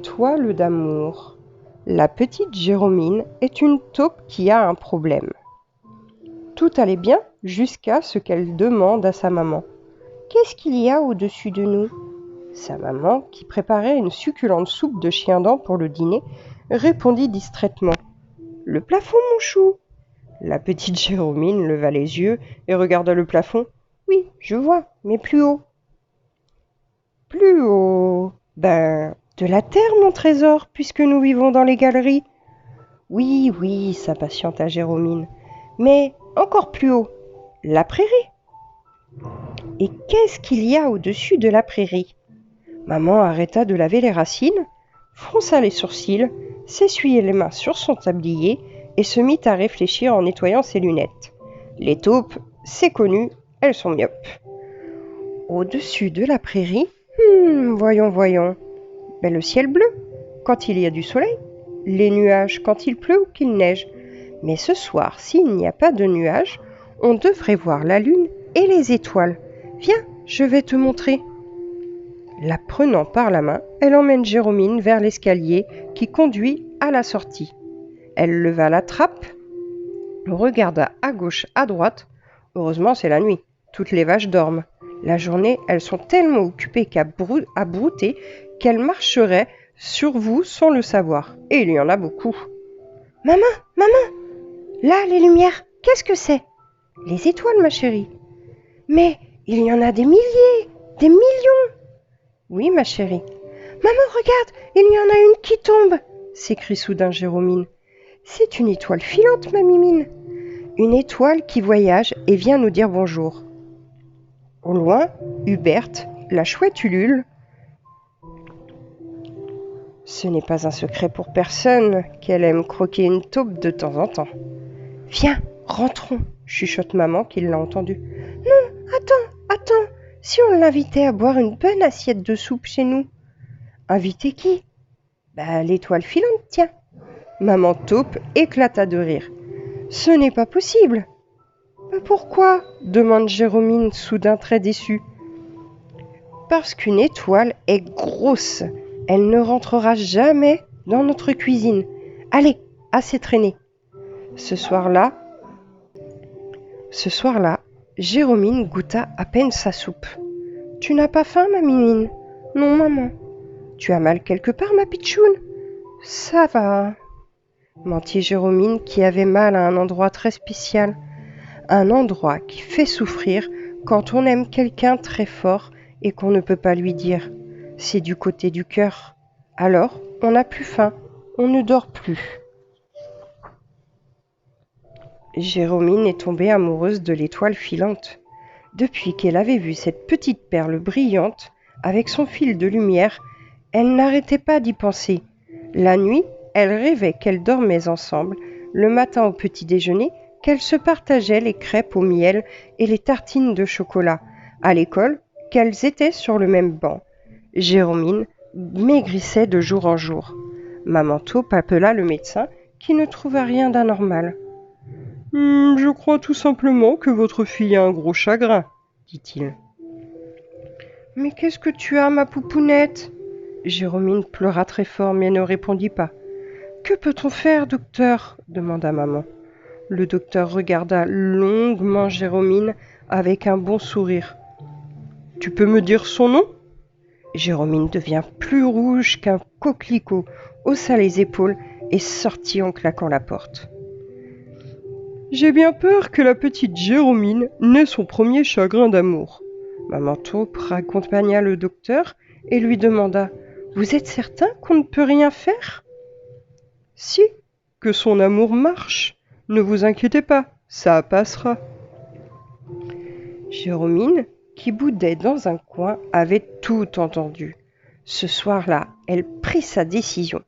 Toile d'amour. La petite Jérômine est une taupe qui a un problème. Tout allait bien jusqu'à ce qu'elle demande à sa maman. Qu'est-ce qu'il y a au-dessus de nous ? Sa maman, qui préparait une succulente soupe de chien-dent pour le dîner, répondit distraitement. Le plafond, mon chou. La petite Jérômine leva les yeux et regarda le plafond. Oui, je vois, mais plus haut. Plus haut. De la terre, mon trésor, puisque nous vivons dans les galeries. Oui, oui, s'impatienta Jérômine. Mais encore plus haut. La prairie. Et qu'est-ce qu'il y a au-dessus de la prairie ? Maman arrêta de laver les racines, fronça les sourcils, s'essuyait les mains sur son tablier et se mit à réfléchir en nettoyant ses lunettes. Les taupes, c'est connu, elles sont myopes. Au-dessus de la prairie, voyons. Le ciel bleu, quand il y a du soleil, les nuages quand il pleut ou qu'il neige. Mais ce soir, s'il n'y a pas de nuages, on devrait voir la lune et les étoiles. Viens, je vais te montrer. La prenant par la main, elle emmène Jérômine vers l'escalier qui conduit à la sortie. Elle leva la trappe, regarda à gauche, à droite. Heureusement, c'est la nuit. Toutes les vaches dorment. La journée, elles sont tellement occupées à brouter qu'elles marcheraient sur vous sans le savoir. Et il y en a beaucoup. Maman, là, les lumières, qu'est-ce que c'est ? Les étoiles, ma chérie. Mais il y en a des milliers, des millions. Oui, ma chérie. Maman, regarde, il y en a une qui tombe, s'écrie soudain Jérômine. C'est une étoile filante, ma mimine. Une étoile qui voyage et vient nous dire bonjour. Au loin, Hubert, la chouette Ulule. Ce n'est pas un secret pour personne qu'elle aime croquer une taupe de temps en temps. Viens, rentrons, chuchote maman qui l'a entendu. Non, attends, si on l'invitait à boire une bonne assiette de soupe chez nous. Inviter qui ? L'étoile filante, tiens. Maman taupe éclata de rire. Ce n'est pas possible. Pourquoi ? Demande Jérômine, soudain très déçue. Parce qu'une étoile est grosse. Elle ne rentrera jamais dans notre cuisine. Allez, assez traîné. Ce soir-là, Jérômine goûta à peine sa soupe. Tu n'as pas faim, ma mimine ? Non, maman. Tu as mal quelque part, ma pitchoune ? Ça va, mentit Jérômine qui avait mal à un endroit très spécial. Un endroit qui fait souffrir quand on aime quelqu'un très fort et qu'on ne peut pas lui dire. C'est du côté du cœur. Alors, on n'a plus faim, on ne dort plus. Jérômine est tombée amoureuse de l'étoile filante. Depuis qu'elle avait vu cette petite perle brillante, avec son fil de lumière, elle n'arrêtait pas d'y penser. La nuit, elle rêvait qu'elles dormaient ensemble, le matin au petit déjeuner, qu'elles se partageaient les crêpes au miel et les tartines de chocolat. À l'école, qu'elles étaient sur le même banc. Jérômine maigrissait de jour en jour. Maman taupe appela le médecin qui ne trouva rien d'anormal. Je crois tout simplement que votre fille a un gros chagrin, dit-il. Mais qu'est-ce que tu as, ma poupounette ? Jérômine pleura très fort mais ne répondit pas. Que peut-on faire, docteur ? demanda maman. Le docteur regarda longuement Jérômine avec un bon sourire. Tu peux me dire son nom ? Jérômine devint plus rouge qu'un coquelicot, haussa les épaules et sortit en claquant la porte. J'ai bien peur que la petite Jérômine n'ait son premier chagrin d'amour. Maman taupe raccompagna le docteur et lui demanda « Vous êtes certain qu'on ne peut rien faire ?»« Si, que son amour marche. Ne vous inquiétez pas, ça passera. » Jérômine, qui boudait dans un coin, avait tout entendu. Ce soir-là, elle prit sa décision.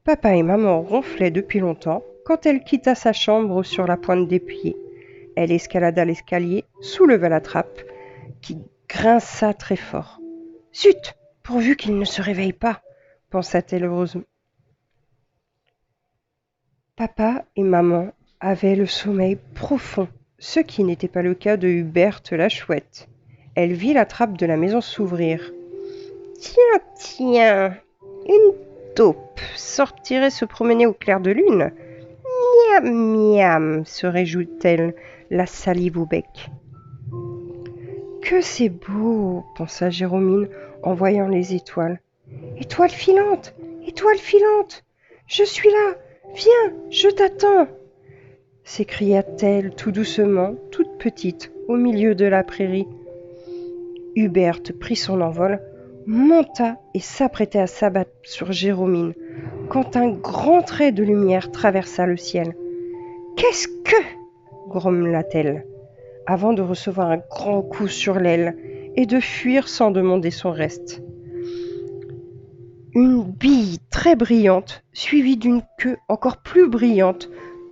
Papa et maman ronflaient depuis longtemps quand elle quitta sa chambre sur la pointe des pieds. Elle escalada l'escalier, souleva la trappe, qui grinça très fort. « Zut, pourvu qu'il ne se réveille pas !» pensa-t-elle heureusement. Papa et maman avaient le sommeil profond, ce qui n'était pas le cas de Hubert la chouette. Elle vit la trappe de la maison s'ouvrir. « Tiens, une taupe sortirait se promener au clair de lune. Miam, miam, se réjouit-elle, la salive au bec. Que c'est beau, pensa Jérômine en voyant les étoiles. Étoile filante, je suis là, viens, je t'attends, s'écria-t-elle tout doucement, toute petite, au milieu de la prairie. Huberte prit son envol, monta et s'apprêtait à s'abattre sur Jérômine, quand un grand trait de lumière traversa le ciel. « Qu'est-ce que » grommela-t-elle, avant de recevoir un grand coup sur l'aile et de fuir sans demander son reste. Une bille très brillante, suivie d'une queue encore plus brillante,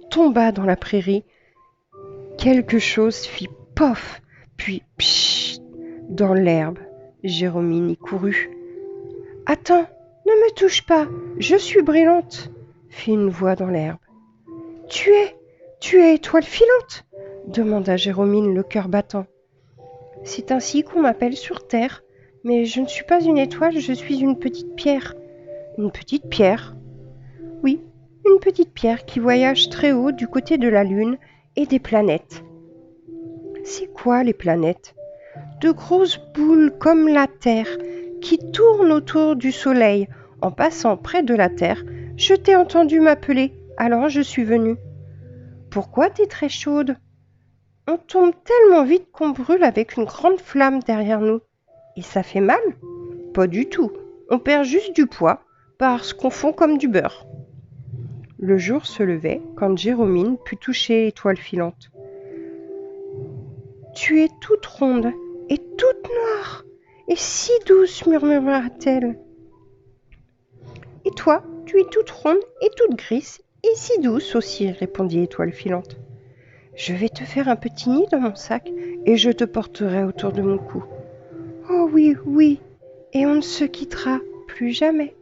tomba dans la prairie. Quelque chose fit pof, puis pchit dans l'herbe. Jérômine y courut. « Attends, ne me touche pas, je suis brillante !» fit une voix dans l'herbe. « Tu es étoile filante ?» demanda Jérômine, le cœur battant. « C'est ainsi qu'on m'appelle sur terre, mais je ne suis pas une étoile, je suis une petite pierre. » « Une petite pierre ?»« Oui, une petite pierre qui voyage très haut du côté de la Lune et des planètes. » « C'est quoi les planètes ? » ?»« De grosses boules comme la Terre qui tournent autour du Soleil. En passant près de la Terre, je t'ai entendu m'appeler, alors je suis venue. »« Pourquoi t'es très chaude ? » ?»« On tombe tellement vite qu'on brûle avec une grande flamme derrière nous. »« Et ça fait mal ? » ?»« Pas du tout, on perd juste du poids. Parce qu'on fond comme du beurre. » Le jour se levait quand Jérômine put toucher l'étoile filante. « Tu es toute ronde et toute noire et si douce, murmura-t-elle. « Et toi, tu es toute ronde et toute grise et si douce aussi, répondit l'étoile filante. « Je vais te faire un petit nid dans mon sac et je te porterai autour de mon cou. Oh oui, oui, et on ne se quittera plus jamais. »